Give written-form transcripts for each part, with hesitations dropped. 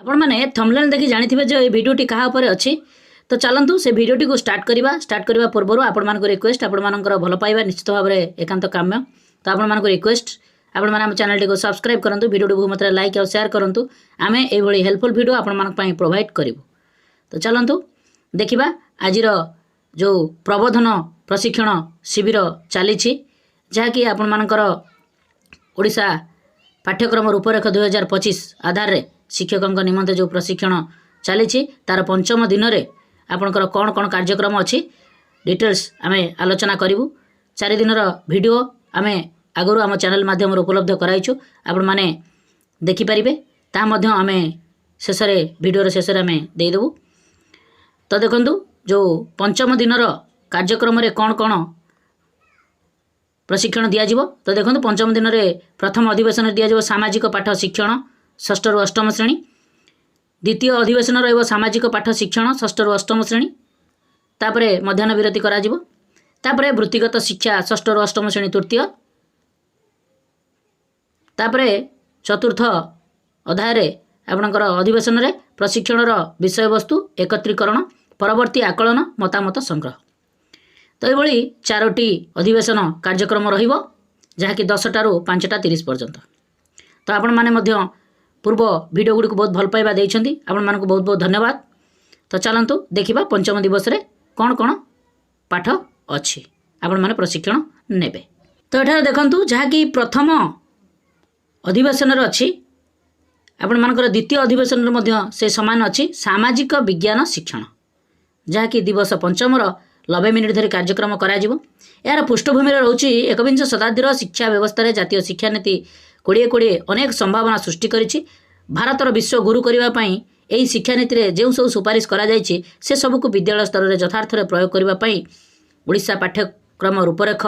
आपण मैंने थंबनेल देखि जानिथिबे जे भिडियोटी कहा उपर अछि। तो चलतु से भिडियोटी को स्टार्ट करवा पूर्व आपण मानक रिक्वेस्ट आपण मानकर भल पाइबा निश्चित भाव में एकांत काम्य। तो आपण मानक रिक्वेस्ट आपण माने हम चैनल को सब्सक्राइब करंतु, भिडियो को मात्रा लाइक और शेयर करंतु। आमे ए भली हेल्पफुल भिडियो आपण मानक पई प्रोवाइड करिवु। तो चलतु देखिबा आजिर जो प्रबोधन प्रशिक्षण शिविर चली जहा कि आपण मानकर ओडिशा पाठ्यक्रम रूपरेख 2025 आधार रे शिक्षकों निमंते जो प्रशिक्षण चली तार पंचम दिन में आपणकर कौन कौन कार्यक्रम अच्छी डिटेल्स आमे आलोचना करूँ। 4 दिन वीडियो आमे आगु आम चैनल माध्यम उपलब्ध कराइछु, आपण माने देखिपारे ता मध्य आमे शेष भिडियो शेष आमे देदेबू। तो देखंतु जो पंचम दिन कार्यक्रम रे कौन कौन प्रशिक्षण दिज्व। तो देखो पंचम दिन में प्रथम अधिवेशन दिज्व सामाजिक पाठ शिक्षण 6 रु 8 श्रेणी। द्वितीय अधिवेशन रहिबो सामाजिक पाठ शिक्षण 6 रु 8 श्रेणी। तापरे मध्याह्न विरति करा जिवो। तापरे वृत्तिगत शिक्षा 6 रु 8 श्रेणी तृतीय। तापरे चतुर्थ अध्याय रे आपणकर अधिवेशन रे प्रशिक्षण विषय वस्तु एकत्रीकरण, परवर्ती आकलन, मतामत संग्रह। तो ये 4टी अधिवेशन कार्यक्रम रहिबो जहाँकि 10टा रु 5टा 30 पर्यंत। तो आपण माने मध्य पूर्व वीडियो गुडी को बहुत भल पाइबा देइछंती, आपण मानक बहुत बहुत धन्यवाद। तो चलंतु देखिबा पंचम दिवस रे कौन कौन पाठ अछि आपण माने प्रशिक्षण नेबे। तो एठार देखंतु जहाँकि प्रथम अधिवेशन रे अछि आपण मानकर द्वितीय अधिवेशन रे मध्य से समान अछि सामाजिक विज्ञान शिक्षण जहाँकि दिवस पंचम 90 मिनिट धरी कार्यक्रम कराजिवो। यार पृष्ठभूमि रोची 21 शताब्दीर शिक्षा व्यवस्था जातीय शिक्षा नीति 2020 अनेक संभावना सृष्टि करिछि। भारतर विश्व गुरु करने यही शिक्षा नीति रे जो सब सुपारिश करा जायछि से सबू को विद्यालय स्तर में यथार्थ रे प्रयोग करने ओडिशा पाठ्यक्रम रूपरेख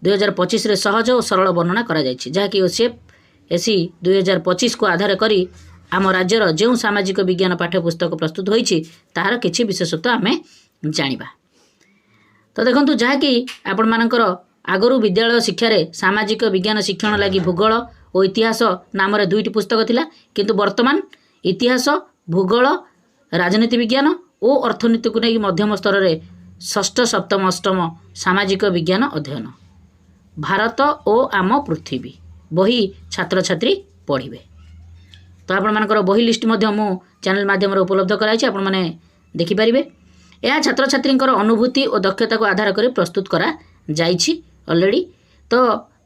2025 रे सहज और सरल वर्णना करा जायछि जहाँकि ओसीएफएससी 2025 को आधार करी आम राज्यर जो सामाजिक विज्ञान पाठ्यपुस्तक प्रस्तुत होइछि ताहार किछि विशेषत्व आमे जानिबा। तो देखंतु जहाँकि आपण मानकर आगरू विद्यालय शिक्षा रे सामाजिक विज्ञान शिक्षण लगी भूगोल और इतिहास नाम रे 2टी पुस्तक थिला, किंतु वर्तमान इतिहास, भूगोल, राजनीति विज्ञान और अर्थनीति को नहीं मध्यम स्तर रे 6ष्ठ, 7ମ, 8ମ सामाजिक विज्ञान अध्ययन भारत और आम पृथ्वी बही छात्र छात्री पढ़िबे। तो आपण मानकर बही लिस्ट मध्य मु चैनल माध्यम उपलब्ध कराइछि, आपण माने देखि परिबे। यह छात्र छात्री अनुभूति और दक्षता को आधार कर प्रस्तुत करा जाइछि ऑलरेडी। तो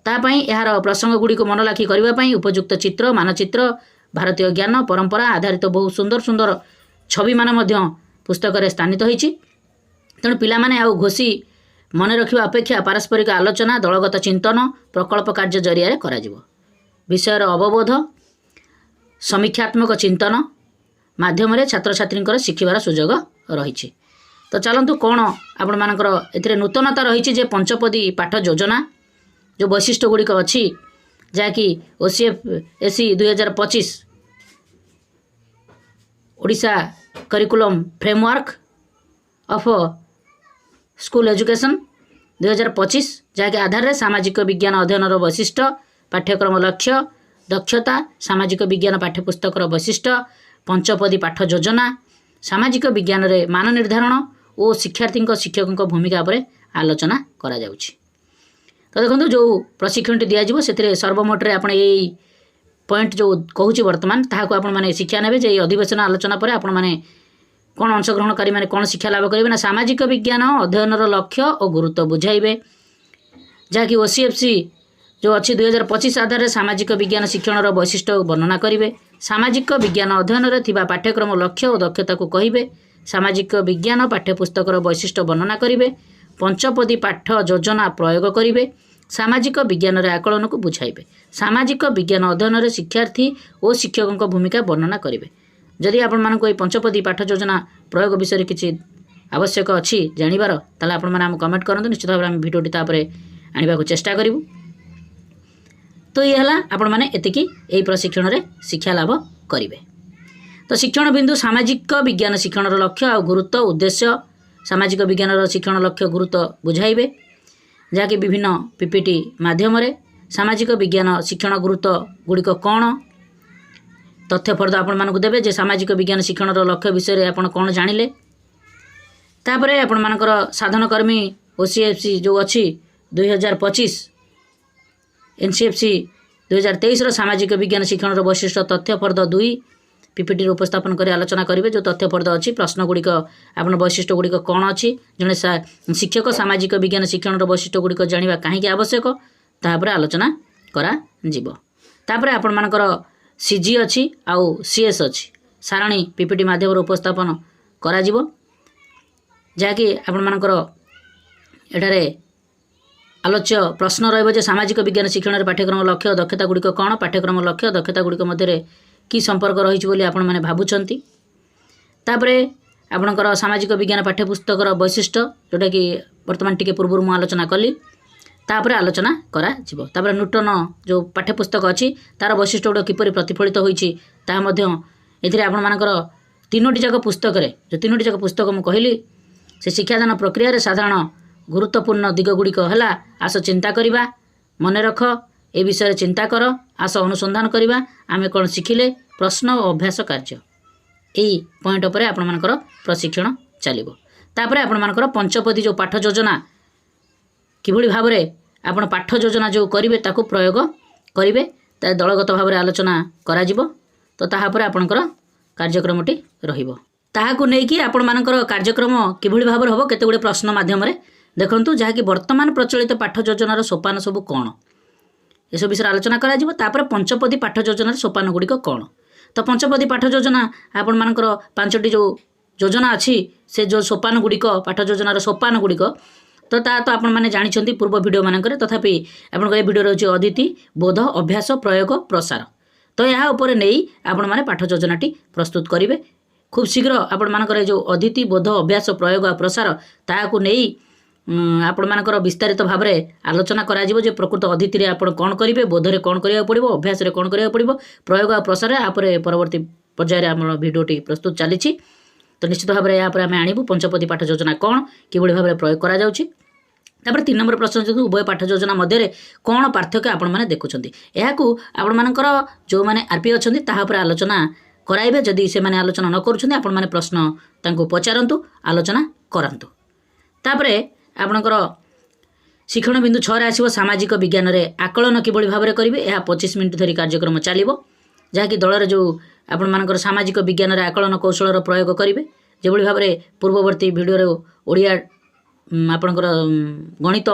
तापाई यार प्रसंग गुड़ी को मन लाखी करने उपयुक्त चित्र, मानचित्र, भारतीय ज्ञान परंपरा आधारित बहुत सुंदर सुंदर छवि मान पुस्तक रे स्थानित होइछि। तेणु पिला माने आउ घोषी मन रखिबा अपेक्षा पारस्परिक आलोचना, दलगत चिंतन, प्रकल्प कार्य जरिया करा जिवो। विषयर अवबोध, समीक्षात्मक चिंतन माध्यम रे छात्र छात्री शिखिबार सुजोग रहिछि। तो चलतु कौन आपण मानकर एथिरे नूतनता रही जे पंचपदी पाठ योजना जो वैशिष्ट्य गुड़िक अच्छी जहाँकि ओसीएफएससी 2025 Odisha curriculum framework of school education 2025 जहाँकि आधार रे सामाजिक विज्ञान अध्ययन वैशिष्ट्य, पाठ्यक्रम लक्ष्य, दक्षता, सामाजिक विज्ञान पाठ्यपुस्तक वैशिष्ट्य, पंचपदी पाठ योजना, सामाजिक विज्ञान रे मान निर्धारण और शिक्षार्थी शिक्षकों भूमिका पर आलोचना करा जाउछि। तो देखो जो प्रशिक्षण दिज्व से सर्वमोट रे आपण यही पॉइंट जो कहूँ वर्तमान ताहाको आपण माने शिक्षा नेबे जे अधिवेशन आलोचना पर आपण माने कौन अंशग्रहणकारी माने कौन शिक्षा लाभ करेंगे ना सामाजिक विज्ञान अध्ययन लक्ष्य और गुरुत्व बुझाइबे जहाँकि ओसीएफसी जो अच्छी 2025 आधार रे सामाजिक विज्ञान शिक्षण वैशिष्ट्य वर्णना करेंगे, सामाजिक विज्ञान अध्ययन रे थिबा पाठ्यक्रम लक्ष्य और दक्षता को कहिबे, सामाजिक विज्ञान पाठ्यपुस्तक वैशिष्ट्य वर्णना करेंगे, पंचपदी पाठ योजना प्रयोग करेंगे, सामाजिक विज्ञान रे आकलन को बुझाइबे, सामाजिक विज्ञान अध्ययन रे शिक्षार्थी और शिक्षकों भूमिका वर्णना करेंगे। जदि आपण मानक पंचपदी पाठ योजना प्रयोग विषय किसी आवश्यक अच्छी जानिबार ताले आपण माने हम कमेंट करंतु, निश्चित भाव में भिडियोटी तापरे आनिबा को चेष्टा करिवु। तो ये हला आपण माने एतिकी एई प्रशिक्षण रे शिक्षा लाभ करिवे। तो शिक्षण बिंदु सामाजिक विज्ञान शिक्षण लक्ष्य और गुरुत्व उद्देश्य, सामाजिक विज्ञान शिक्षण लक्ष्य गुरुत्व बुझाइबे जहाँकि विभिन्न पीपीटी माध्यम सामाजिक विज्ञान शिक्षण गुरुत्व गुड़िक कौन तथ्य फर्द आपण देवे जे सामाजिक विज्ञान शिक्षण लक्ष्य विषय आपण कौन जानिले। तापर आपण मानकर साधनकर्मी ओसीएफसी जो अच्छी 2025 एनसीएफसी 2023 सामाजिक विज्ञान शिक्षण वैशिष्ट्य तथ्य फर्द 2 पीपीटी उपस्थापन कर आलोचना करेंगे। जो तथ्य फर्द अच्छी प्रश्न गुड़िक आप वैशिष्ट्य गुड़िक कौन अच्छी जड़े शिक्षक सामाजिक विज्ञान शिक्षण वैशिष्ट्य गुड़िक जाना कहीं आवश्यक तापर आलोचना करापर आपण मानकर सीजी अच्छी आउ सीएस अच्छी सारणी पीपीटी माध्यम उपस्थापन करा जहाँकि आपण मानकर एठारे आलोच्य प्रश्न रहिबो सामाजिक विज्ञान शिक्षण पाठ्यक्रम लक्ष्य दक्षता गुड़िक कौन पाठ्यक्रम लक्ष्य दक्षता गुड़िक मध्य कि संपर्क रही आपण मैंने भावुंट। तापर आपणकर सामाजिक विज्ञान पाठ्यपुस्तकर वैशिष्ट्य जोटा कि बर्तमान टिके पूर्व मुझे आलोचना कली तापर आलोचना करा तापर नूतन जो पाठ्यपुस्तक अच्छी तार वैशिष्ट्य गुड़ किपरि प्रतिफलित होती आपण मानकर 3टी जाक पुस्तक जो 3टी जाक पुस्तक मुझे कहली से शिक्षादान प्रक्रिया साधारण गुरुत्वपूर्ण दिग गुड़िक है आस चिंता करवा मन रख ए विषय चिंता कर आस अनुसंधान करवा आमे कौन शिखिले प्रश्न और अभ्यास कार्य यही पॉइंट उपर आपण मानकर प्रशिक्षण चलो। तापर आपण मानकर पंचपदी जो पाठ योजना किभली भाव में आपण पाठ योजना जो करेंगे ताकू प्रयोग करेंगे दलगत भाव में आलोचना करा तो तापर आपणकर कार्यक्रमटी रहिबो ताहाकू नेकी आपण मानकर कार्यक्रम किभली भाव में हम केते प्रश्न माध्यम देखंतु जहाँकि वर्तमान प्रचलित पाठ योजनार सोपान सब कौन ये सब विषय आलोचना करा तापर पंचपदी पाठ योजनार सोपान गुड़िक कौन तो पंचपदी पाठ योजना आपण मानकर 5टी जो योजना अच्छी से जो सोपान गुड़िक पाठ योजनार सोपान गुड़िक तो ता तो आपण मैंने जानी पूर्व भिडियो मानक तथापि आपण भिडियो रही अदिति बोध अभ्यास प्रयोग प्रसार तो यहाँ उपर नहीं आपण मैंने पाठ योजनाटी प्रस्तुत करेंगे खूब शीघ्र आपण मानकर जो अदिति बोध अभ्यास प्रयोग आ प्रसार ताकू नहीं आपण मानकर विस्तारित भाव में आलोचना करा जे प्रकृत अदिति आपण कौन करेंगे बोधरे कौन करा पड़ो अभ्यास कौन करा पड़ो प्रयोग आ प्रसार यापर परवर्ती पर्यायर आम भिडियोटी प्रस्तुत चली तो निश्चित भाव में यहाँ आम आणबू पंचपदी पाठ योजना कौन किभली भाव में प्रयोग करा जाउछि। तापर 3 नंबर प्रश्न जो उभय पाठ योजना मध्य कौन पार्थक्य आपण मैंने देखुंट यह आपण मानकर जो मैंने आरपी अच्छा तापर आलोचना कराइबे जदि से मैंने आलोचना न करुँच आपण मैंने प्रश्न तांको पचारतु आलोचना करातु। तापर आपणकर शिक्षण बिंदु 6 आसो सामाजिक विज्ञान रे आकलन किभली भाव में करेंगे यह 25 मिनिट धरी कार्यक्रम चलो जहाँकि दलर जो आपण मानकर सामाजिक विज्ञान रे आकलन कौशल प्रयोग करेंगे जो भाव में पूर्ववर्ती भिडियो ओडिया आपणकर गणित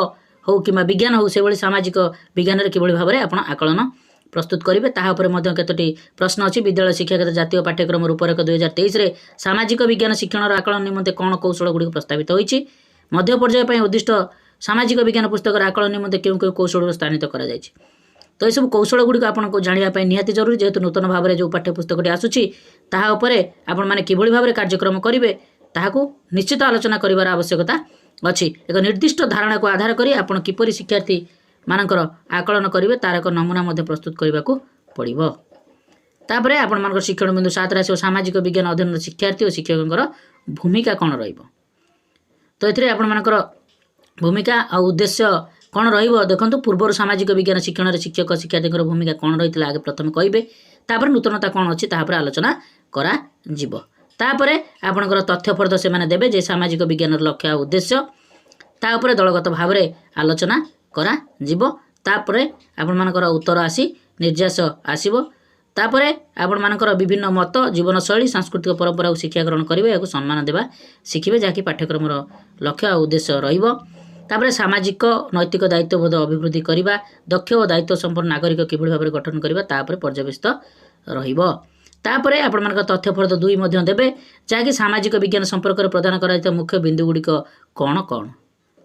हो कि विज्ञान हो से सामाजिक विज्ञान रे किभली भाव में आपण आकलन प्रस्तुत करेंगे तापर केतोटी प्रश्न अच्छी विद्यालय शिक्षा क्षेत्र जातीय पाठ्यक्रम रूपरेख 2023 रे सामाजिक विज्ञान शिक्षण आकलन निमंते कौन कौशल गुड़िक प्रस्तावित होती मध्य पर्याय उद्दिष्ट सामाजिक विज्ञान पुस्तक आकलन निमंते क्यों क्यों कौशल स्थानित करा जायछि तो यह कौशल गुड़िक आपको जानापी निहाती जरूरी जेहेतु नूतन भाव में जो पाठ्यपुस्तकटी आसूची ताहा उपरे आपण माने किभली भाव में कार्यक्रम करेंगे ताहाकू निश्चित आलोचना करिवार आवश्यकता अच्छी एक निर्दिष्ट धारणा को आधार करी आपण किपरि शिक्षार्थी मानकर आकलन करेंगे तार एक नमूना मध्य प्रस्तुत करने को पड़ो। तापर आपण मानकर शिक्षण बिंदु 7 आसो सामाजिक विज्ञान अध्ययन शिक्षार्थी और शिक्षकों भूमिका कौन रहिबो तो ये आपण मानकर भूमिका आ उद्देश्य कौन रहिबो देखंतु पूर्व सामाजिक विज्ञान शिक्षण शिक्षक शिक्षार्थी भूमिका कौन रही आगे प्रथम कहे तापर नूतनता कौन अच्छी तापर आलोचना करा जिवो। तापर आपणकर तथ्य फर्द से माने देबे जे सामाजिक विज्ञान लक्ष्य आ उद्देश्य तापर दलगत भाव में आलोचना करा जिवो। तापर आपण मानकर उत्तर आसी निर्यास आसीबो तापर आपण मानकर विभिन्न मत जीवनशैली सांस्कृतिक परंपरा को शिक्षा ग्रहण करेंगे या सम्मान देवा शिखिबे जहाँकि पाठ्यक्रम लक्ष्य और उद्देश्य रहिबो। तापर सामाजिक नैतिक दायित्वबोध अभिवृद्धि करवा दक्ष और दायित्व संपन्न नागरिक किभली भाव में गठन करवा तापर पर्यवेसित रहिबो। तापर आपण मानकर तथ्य फर्द 2 मध्य देबे जहाँकि सामाजिक विज्ञान संपर्क में प्रदान करा मुख्य बिंदु गुड़िक कौन कौन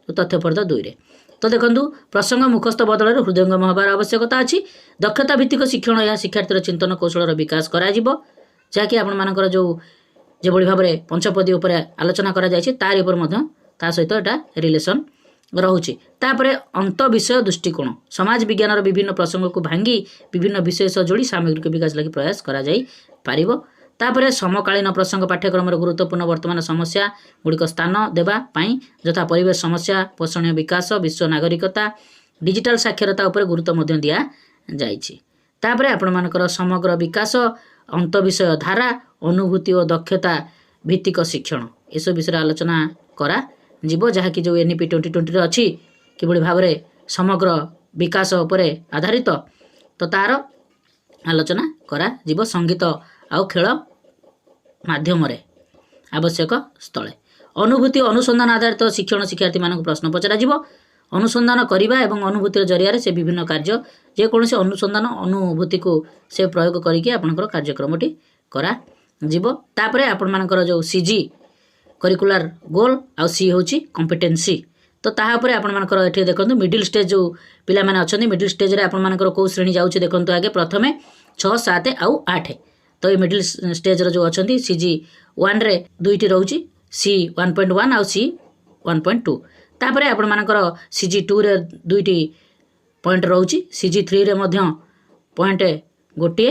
तथ्य फर्द 2 रे तो देखंतु प्रसंग मुखस्थ बदल हृदयंगम होबार आवश्यकता अच्छी दक्षता भित्तिक शिक्षण या शिक्षार्थी चिंतन कौशल विकास करा जहाँकि आपण मानकर जो भाव में पंचपदी उपर आलोचना करा जायछि तार उपर मध्य ता सहित एटा रिलेशन रहुछि। तापर अंत विषय दृष्टिकोण समाज विज्ञान विभिन्न प्रसंग को भांगी विभिन्न विषय सह जोड़ी सामग्रिक विकास लगी प्रयास करा जाई पारिबो। तापर समकालीन प्रसंग पाठ्यक्रम गुरुत्वपूर्ण वर्तमान समस्या गुड़िक स्थान देवाई यथा परिवेश समस्या पोषणीय विकास विश्व नागरिकता डिजिटल साक्षरता उपर गुरुत्व मध्य दिया जाइछि। तापर आपण मानकर समग्र विकास अंतविषय धारा अनुभूति और दक्षता भित्तिक शिक्षण एसब विषय आलोचना करा जीव जहाँकि जो NEP 2020 अच्छी किभଳି भाବରେ समग्र विकास उपरे आधारित तो तार आलोचना करा जीव संगीत आउ खेल माध्यम आवश्यक स्थले अनुभूति अनुसंधान आधारित शिक्षण शिक्षार्थी मानक प्रश्न पचरा जीव अनुसंधान करने एवं अनुभूतिर जरिया से विभिन्न कार्य जेकोसी अनुसंधान अनुभूति को से प्रयोग करके आपंकर कार्यक्रमटी करा जीव तापर आपण मानकर जो CG करिकुलर गोल आउ सी हूँ कॉम्पिटेंसी तो तापर आपण मानकर एठी देखंतु मिडिल स्टेज जो पिला माने अछंती मिडिल स्टेज रे आपण मानकर को श्रेणी जाउछि देखंतु आगे प्रथमे 6 7 आउ 8 तो ये मिडिल स्टेज रो जो अछंती CG 1 रे दुईटी रहउछि C 1.1 आउ C 1.2 तापर आपण मानकर CG 2 रे दुईटी पॉइंट रहउछि CG 3 रे मध्य पॉइंट गोटे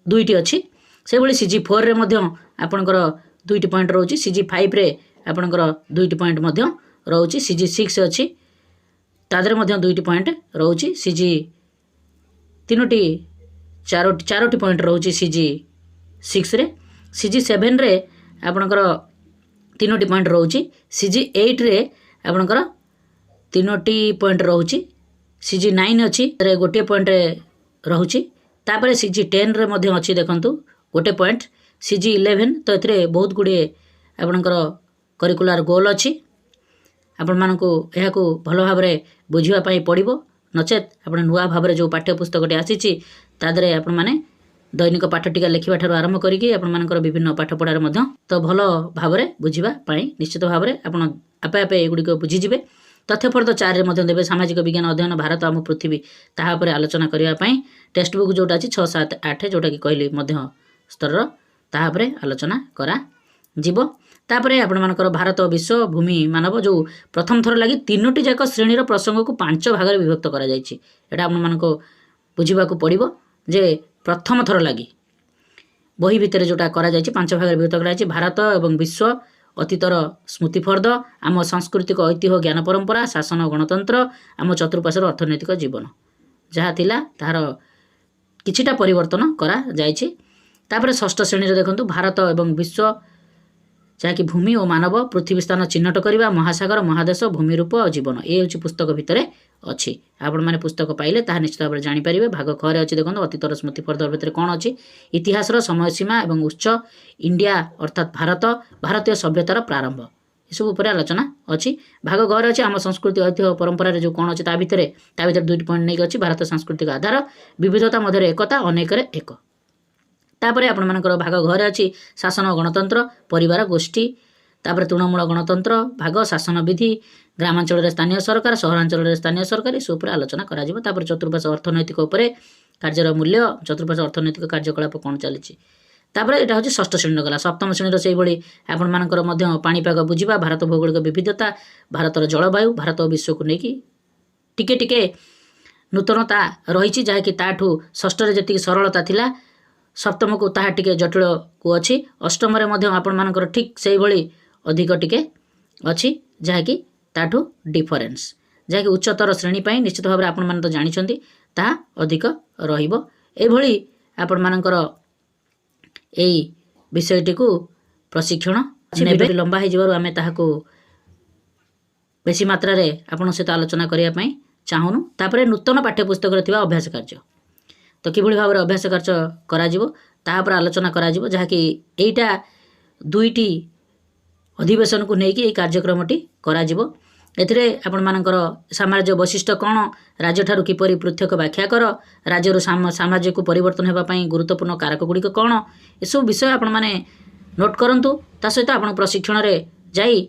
दुईटी अछि से भली CG 4 रे मध्य आपणकर दुईटी पॉइंट रहउछि CG 5 रे आपणकर दुईटी पॉइंट मध्य रहउछि CG 6 अछि तादरे मध्य दुईटी पॉइंट रहउछि CG तीनोटी चारोटी पॉइंट रहउछि CG 6 रे CG 7 रे आपणकर तीनोटी पॉइंट रहउछि CG 8 रे आपणकर तीनोटी पॉइंट रहउछि CG 9 अछि रे गोटे पॉइंट रहउछि तापर CG 10 रे मध्य अछि देखंतु गोटे पॉइंट CG 11 तो एथरे बहुत गुडे आपणकर करिकुलर गोल अछि आपण मानकु एहाकु भलो भाबरे बुझिबा पई पड़िबो नचेत आपण नुवा भाबरे जो पाठ्य पुस्तकटी आसीछि तादरे आपण माने दैनिक पाठ टिका लिखिबा ठारो आरंभ करिकि आपण मानकर विभिन्न पाठ पढार मध्य तो भलो भाबरे बुझिबा पई निश्चित भाबरे आपण आपे आपे एगुडी को बुझि जिवे तथ्यफर्द 4 रे मध्य देबे सामाजिक विज्ञान अध्ययन भारत आम पृथ्वी ताहा परे आलोचना करिया पई टेक्स्ट बुक जोटा अछि 6 7 8 जोटा कि कहली मध्य स्तर ताहा परे आलोचना करा जीव तापरे आपण मानकर भारत विश्व भूमि मानव जो प्रथम थर लगी तीनोटी जाक श्रेणी प्रसंग को 5 भाग में विभक्त करा जायछि एटा आपण मानको बुझिबा को पड़िबो जे प्रथम थर लगी बही भितर जोटा करा जायछि 5 भाग में विभक्त करा जायछि भारत एवं विश्व अतीतर स्मृतिफर्द आम सांस्कृतिक ऐतिह्य ज्ञान परंपरा शासन गणतंत्र आम चतुर्पार्श्वर अर्थनैतिक जीवन जहाँ थिला तार किछिटा परिवर्तन करा जायछि तापरे षष्ठ श्रेणी रे देखंतु भारत एवं विश्व जहाँकि भूमि और मानव पृथ्वी स्थान चिन्हट करवा महासागर महादेश भूमि रूप और जीवन ये हूँ पुस्तक भितर अच्छी आपण मैंने पुस्तक पाइले ताहा निश्चित भाव में जानीपारे भाग खरे अच्छी देखो अतीतर स्मृतिफर्द भितर कौन अच्छी इतिहास समय सीमा और उच्च इंडिया अर्थात भारत भारतीय सभ्यतार प्रारंभ यू उपर आलोचना अच्छी भाग घर अच्छी आम संस्कृति ऐतिह्य परंपरा जो कौन अच्छी भितर दुईटी पॉइंट नहीं अच्छी भारत सांस्कृतिक आधार विविधता मध्य एकता अनेक एक तापर आपण मानकर भाग घर अच्छी शासन गणतंत्र परिवार गोष्ठी तापर तृणमूल गणतंत्र भाग शासन विधि ग्रामांचल स्थानीय सरकार सहरांचल स्थानीय सरकार इस उपर आलोचना करा जिवो तापर चतुर्पार्श्व अर्थनैतिक उपरे कार्यर मूल्य चतुर्पार्श्व अर्थनैतिक कार्यकलाप कौन चली तापर यहाँ हूँ षष्ठ श्रेणी गला सप्तम श्रेणी से भाई आपण मानकर पाणीपाग बुझा भारत भौगोलिक विविधता भारतर जलवायु भारत और विश्व को लेकिन टिके टिके नूतनता रही जहाँकि ताठू षष्ठ जी सरलता थिला सप्तम को ताहा टिके जटिल को अच्छी अष्टम आपण मानकर ठीक से भली अधिक टिके अच्छी जहाँकि ताठू डिफरेन्स जहाँकि उच्चतर श्रेणी पाई निश्चित भाव में आपण मान तो जानिछंती ताहा अधिक रहिबो एभली आपण मानकर एई विषयटी को प्रशिक्षण नेबे लंबा हो जिबारु आमे ताहाको बेसी मात्रा रे आपण सहित आलोचना करिया पई चाहुनु तापरे नूतन पाठ्यपुस्तक रे थिबा अभ्यास कार्य तो किभଳି भाव अभ्यास कार्य करा तापर आलोचना करा जहाँकि एटा दुईटी अधिवेशन को लेकिन कार्यक्रमटी करा एथिरे आपण मानकर साम्राज्य वैशिष्ट्य कौन राज्य ठारू किपरि पृथक व्याख्या कर राज्यर साम्राज्य को परिवर्तन होगा गुरुत्वपूर्ण कारक गुड़िक कौन एसबू विषय आपण माने नोट करंतु ता सहित आपण प्रशिक्षण रे जाई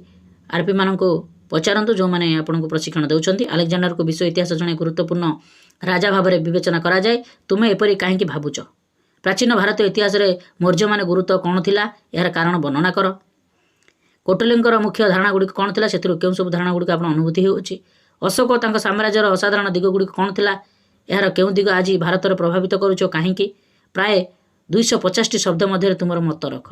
आरपी माननको पचारंतु जो माने आपण को प्रशिक्षण देउछंती अलेक्जेंडर को विश्व इतिहास जने गुरुत्वपूर्ण राजा भाव में विवेचना करा जाए तुमे एपरी कहीं भावुच प्राचीन भारतीय इतिहास रे मौर्य माने गुरुत्व कौन थिला यार कारण वर्णना कर कौटिल्यंकर मुख्य धारणा गुड़िक कौन थिला सेतिरु केउ सब धारणा गुड़िक आपण अनुभूति होउची अशोक तांका साम्राज्यर असाधारण दिग गुड़िक कौन थिला यार केउ दिग आज भारत रे प्रभावित करूचो कहीं प्राय 250 शब्द मध्य तुमर मत रख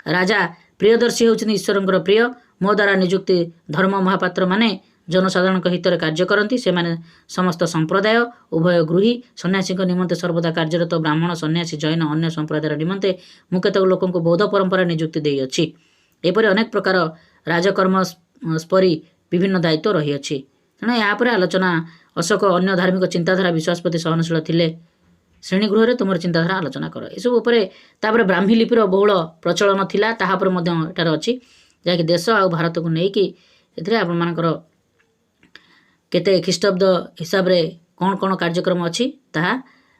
राजा प्रियदर्शी होउछनी ईश्वरंकर प्रिय मो द्वारा नियुक्ति धर्म महापात्र माने जनसाधारण हित में कार्य करती से समस्त संप्रदाय उभय गृही सन्यासी निमंते सर्वदा कार्यरत ब्राह्मण सन्यासी जैन अन्य संप्रदाय निमंते मु केतक लोक बौद्ध परंपरा नियुक्ति दे अच्छी एपरी अनेक प्रकार राजकर्म स्परी विभिन्न दायित्व रही अछि। तेणु यापर आलोचना अशोक अन्य धार्मिक चिंताधारा विश्वास प्रति सहनशील थिले श्रेणीगृह में तुम चिंताधारा आलोचना कर एसबू उपर ब्राह्मी लिपिर बहुल प्रचलन थिला ताहापर एटार अच्छी जहाँकि देश आ भारत को लेकिन आपर केते ख्रीष्टाब्द हिसाब रे कौन कौन कार्यक्रम अच्छी ताहा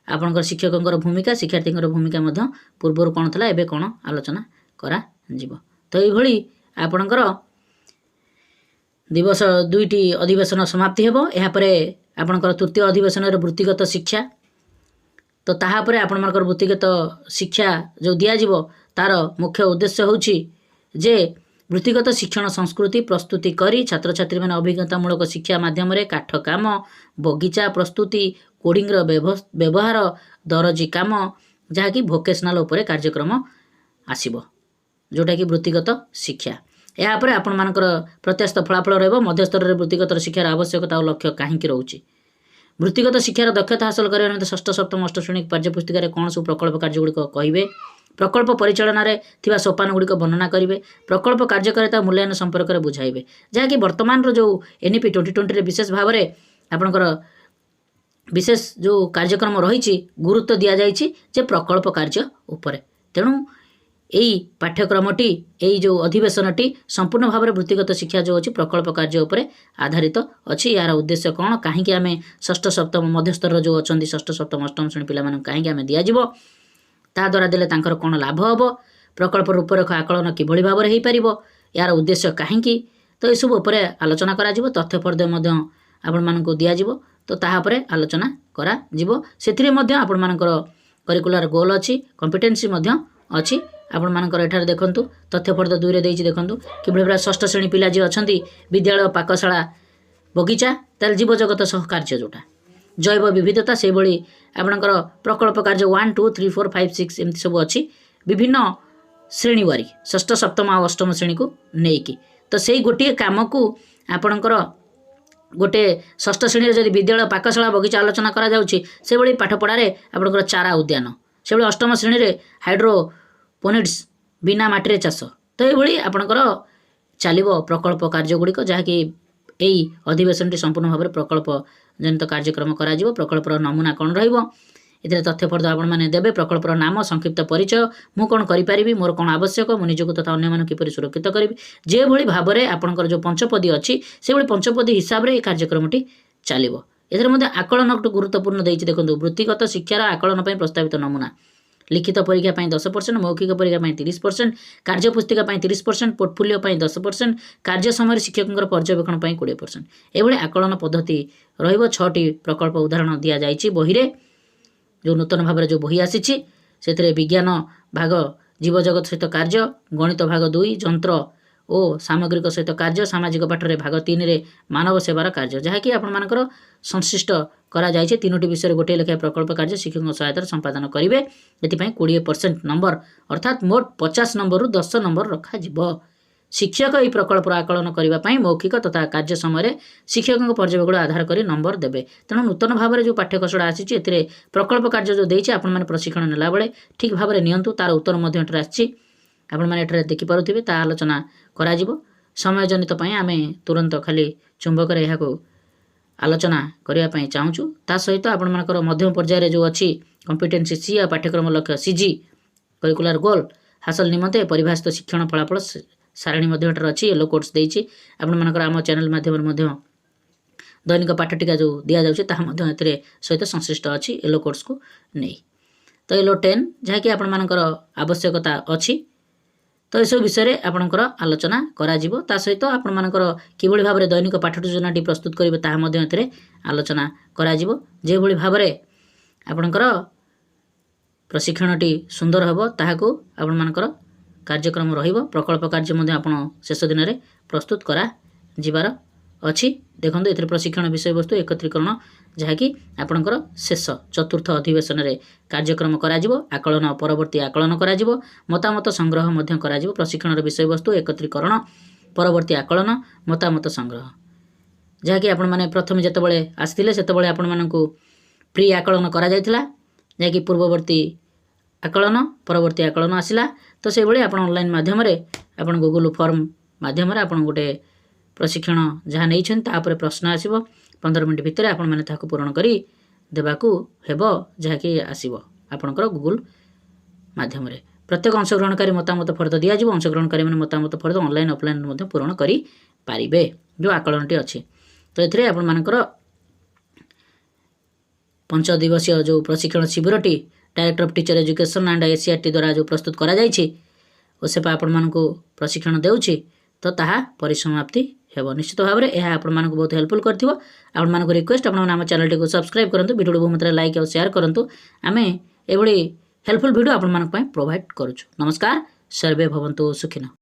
आपणकर शिक्षकों भूमिका शिक्षार्थी भूमिका पूर्वर कौन था एवं कौन आलोचना करा जीव। तो ये आपणकर दिवस 2टी अधिवेशन समाप्ति हेबो यापर आपणकर तृतीय अधिवेशन वृत्तिगत शिक्षा तो ताहापर आपणकर वृत्तिगत शिक्षा जो दियाजिवो तार मुख्य उद्देश्य होछि जे वृत्तिगत शिक्षण संस्कृति प्रस्तुति करी छात्र छात्री मैंने अभिज्ञतामूलक शिक्षा माध्यम काठ काम बगीचा प्रस्तुति कोडिंग व्यवहार दरजी काम जहाँकि भोकेशनाल उपरे कार्यक्रम आसीबो जोटा कि वृत्तिगत शिक्षा यापर आपण मानकर प्रत्यास्थ फलाफल रहिबो मध्यस्तर वृत्तिगत शिक्षार आवश्यकता और लक्ष्य कहीं रोचे वृत्तिगत शिक्षार दक्षता हासिल करने निमंते षष्ठ सप्तम अष्ट श्रेणी पाठ्यपुस्तिका कौन सब प्रकल्प कार्यगुड़िक कहे प्रकल्प परिचालन थिबा सोपान गुड़िक वर्णना करेंगे प्रकल्प कार्यकारिता मूल्यांकन संपर्क में बुझाइबे जहाँकि वर्तमान जो एनईपी 2020 विशेष भाव में आपणकर विशेष जो कार्यक्रम रही गुरुत्व दि जाइए जे प्रकल्प कार्य उपरे। तेणु यही पाठ्यक्रमटी यही जो अधिवेशनटी संपूर्ण भाव में वृत्तिगत शिक्षा जो अच्छी प्रकल्प कार्य उपरे आधारित अच्छी यार उद्देश्य कौन कहीं आम षष्ठ सप्तम मध्यस्तर जो अच्छा षष्ठ सप्तम अष्टम श्रेणी पिला कहीं आम दिज्व ता द्वारा देले तांकर कौन लाभ हम प्रकल्प रूपरेख आकलन किभली भाव में हो पार यार उद्देश्य कहीं तो यू उपर आलोचना करा तथ्यपर्द आपण मानक दिज्व तो तापर आलोचना करा आपण मानकर करिकुलर गोल अच्छी कॉम्पिटेंसी अच्छी आपण मानकर एठार देखंतु तथ्यपर्द 2 रे देइछि देखंतु किभली भाव षष्ठ श्रेणी पिला जे अछंती विद्यालय पाकशाला बगीचा ताल जीव जगत सह कार्य जोटा जैव विविधता से भली आपणकर प्रकल्प कार्य 1 2 3 4 5 6 एमती सब अच्छी विभिन्न श्रेणी वारी षष्ठ सप्तम और अष्टम श्रेणी को नेकी तो से गोटे काम को आपणकर गोटे षष्ठ श्रेणी जदि विद्यालय पाकशाला बगीचा आलोचना करा जाउछि से भली पाठ पढ़ारे आपणकर चारा उद्यान से भली अष्टम श्रेणी रे हाइड्रोपोनिक्स बिना माटी चाष तो ये आपणकर चलो प्रकल्प कार्यगुड़िक जहाँकि यही अधिवेशन संपूर्ण भाव में प्रकल्प जनित कार्यक्रम करा प्रकल्पर नमूना कौन रही तथ्यपर्द आपने देवे प्रकल्पर नाम संक्षिप्त परिचय मु कौन करी मोर कौन आवश्यक मु निजक तथा अन्य किपरि सुरक्षित करी जे भली भाव में आपणकर जो पंचपदी अच्छी से भली पंचपदी हिसाब से कार्यक्रमटी चलो एथर आकलन गुरुत्वपूर्ण देती देखो वृत्तिगत शिक्षार आकलन प्रस्तावित नमूना लिखित परीक्षा 10% मौखिक परीक्षा 30% कार्यपुस्तिका 30% पोर्टफोलियो 10% कार्य समय शिक्षकों पर्यवेक्षण 20% एभली आकलन पद्धति रहिबो 6टी प्रकल्प उदाहरण दि जाइछि बही रे जो नूतन भाव जो बही आसी से विज्ञान भाग जीव जगत सहित कार्य गणित भाग 2 जंत्र और सामग्रिक सहित कार्य सामाजिक पाठरे भाग 3 रे मानव सेवार कार्य जहाँकि आपणकर संश्लिष्ट करा जाइए 3टी विषय गोटे लेखा प्रकल्प कार्य शिक्षकों सहायता संपादन करेंगे ये 20% नंबर अर्थात मोट 50 नंबर 10 नंबर रखा शिक्षक यह प्रकल्पर आकलन करने मौखिक तथा कार्य समय शिक्षकों पर्यवेक्षण आधार कर नंबर देवे। तेणु नूतन भाव में जो पाठ्यकसड़ा आसी प्रकल्प कार्य जो देती आपने प्रशिक्षण नेला बेले ठीक भाव में नियंतु तार उत्तर आसी आपने देखिपे ता आलोचना करा समय जनित आम तुरंत खाली चुंबक यहाँ आलोचना करने चाहूँ ता सहित आपंकर मध्यम पर्यायर जो अच्छी कॉम्पिटेंसी सी आ पाठ्यक्रम लक्ष्य सीजी करिकुलर गोल हासिल निमंते परिभाषित शिक्षण फलाफल सारणी अच्छी येलो कोर्स देती आपंकर आम चैनल माध्यम दैनिक पाठटिका जो दि जाए सहित संश्लिष्ट अच्छी येलो कोर्स को नहीं तो येलो 10 जहाँकि आपंकर आवश्यकता अच्छी तो यह विषय आपणकर आलोचना करा सहित आपंकर किभली भाव में दैनिक पाठ योजनाटी प्रस्तुत करेंगे ताहा आलोचना करा जो भाव में आपणकर प्रशिक्षणटी सुंदर हम ताहाकू आपणकर कार्यक्रम रहिबो प्रकल्प कार्य आप शेष दिन में प्रस्तुत करा जिबार अच्छी देखो ये प्रशिक्षण विषय वस्तु एकत्रीकरण जहाँकि आपणकर शेष चतुर्थ अधिवेशन में कार्यक्रम करा आकलन परवर्ती आकलन करा मतामत संग्रह करा प्रशिक्षण विषय वस्तु एकत्रीकरण परवर्ती आकलन मतामत संग्रह जहाँकि आपण मैंने प्रथम जितेबाला आसते से आपण प्री आकलन करा जहाँकि पूर्ववर्ती आकलन परवर्ती आकलन आसला तो से भाई आप ऑनलाइन माध्यम आप गूगल फॉर्म माध्यम आपण गोटे प्रशिक्षण जहाँ नहीं तापर प्रश्न आसो 15 मिनट भितर आपण मैंने पूरण कर देवाकू हेब जहाँकि आसो आपणकर गूगल माध्यम प्रत्येक अंशग्रहणकारी मतामत फर्द दिज्व अंशग्रहणकारी मैंने मतामत फर्द ऑनलाइन ऑफलाइन पूरण करें जो आकलनटी अच्छी तो ये आपर 5 दिवसीय जो प्रशिक्षण शिविरटी director of teacher education and SCERT द्वारा जो प्रस्तुत करा ओसेपा आपण मानक प्रशिक्षण देउछि तो ताहा परिसमाप्ति हेबो निश्चित भाव में यह आपण मानक बहुत हेल्पफुल करथिबो आपण मानक रिक्वेस्ट आपण आम चैनल को सब्सक्राइब करंतु वीडियो बहुत मात्रा लाइक और शेयर करंतु आमे एभली हेल्पफुल वीडियो आपण मानक पय प्रोवाइड करूछु नमस्कार सर्वे भवन्तु सुखिनः।